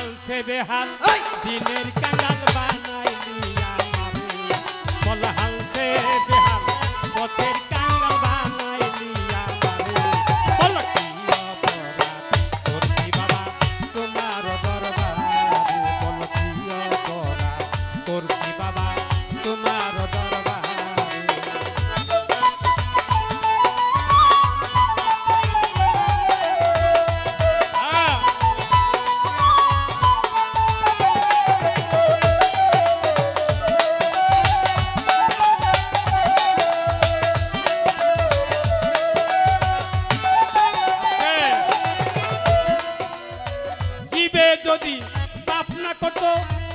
হাল সে বেহাল দিনের কাঙ্গাল বানাইলি আমারে বল হাল সে বেহাল পথের কাঙ্গাল বানাইলি আমারে বল কি অপরাধ করছি বাবা তোমার দরবারে বল কি অপরাধ করছি বাবা তোমার দরবারে যদি পাপ না করতো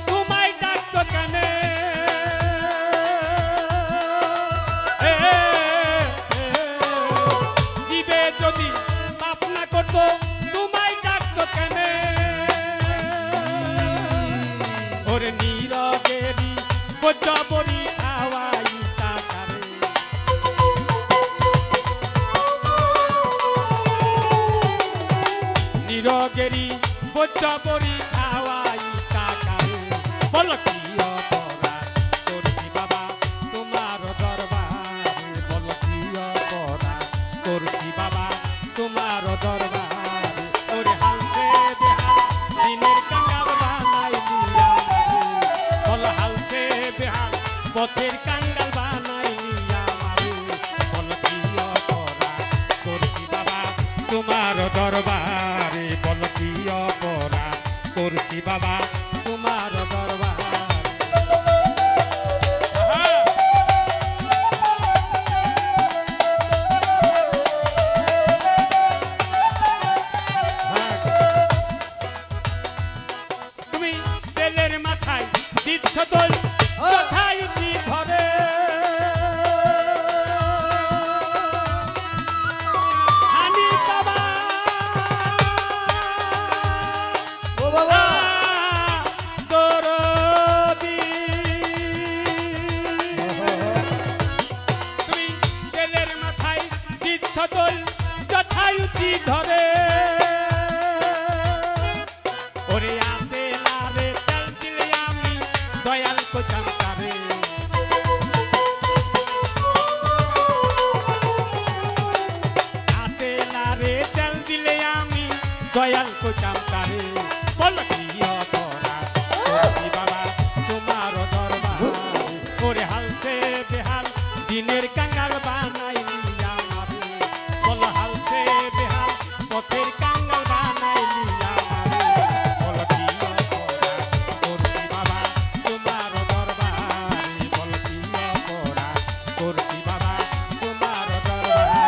তোমায় ডাকতো কেনে জীবে যদি পাপ না করতো তোমায় ডাকতো কেনে ওরে নীরবেরি বজ্রবরি খাওয়াই তাকারে নীরবেরি বজ্রবরি খাওয়াই কাকারে বল কি অপরাধ করছি বাবা তোমার দরবারে বল কি অপরাধ করছি বাবা তোমার দরবারে ওরে হালসে বেহাল দিনের কাঙ্গাল বানাইলি আমারে বল হালসে বেহাল পথের কাঙ্গাল বানাইলি আমারে বল কি অপরাধ করছি বাবা তোমার দরবারে বল কি অপরাধ করছি বাবা তোমার দরবার তুমি তেলের মাথায় দিচ্ছ দোল কোথায় কি ধরে দোল যথায়ুতি ধরে ওরে আতে লারে তেল দিলে আমি দয়াল কো চামকারে আতে লারে তেল দিলে আমি দয়াল কো চামকারে বল কি অপরাধ করছি বাবা তোমার দরবারে ওরে হালসে বেহাল দিনের কাঙ্গাল বানাইলি বল হালসে বেহাল পথের কাঙ্গাল বানাইলি আমারে বল কি অপরাধ করছি বাবা তোমার দরবারে বল কি অপরাধ করছি বাবা তোমার দরবারে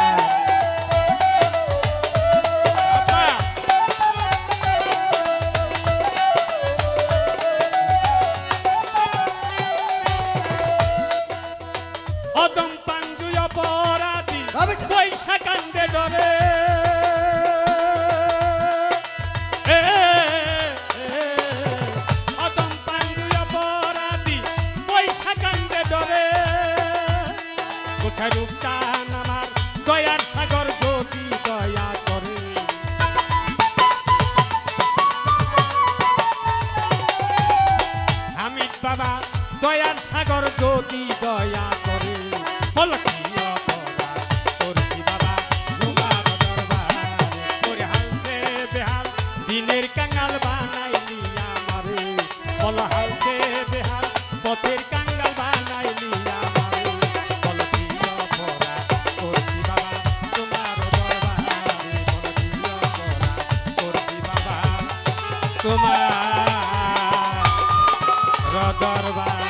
অদম পাঞ্জু অপরাধী পয়সা কান্দে ডরে অদম পাঞ্জু অপরাধী পয়সা কান্দে ডরে কোথায় রূপটান আমার দয়ার সাগর যদি দয়া করে হামিদ বাবা দয়ার সাগর যদি দয়া করে বল কি অপরাধ করছি বাবা তোমার দরবারে ওরে হালসে বেহাল দিনের কাঙ্গাল বানাইলি আমারে বল হালসে বেহাল পথের কাঙ্গাল বানাইলি আমারে বল কি অপরাধ করছি বাবা তোমার দরবারে বল কি অপরাধ করছি বাবা তোমার দরবারে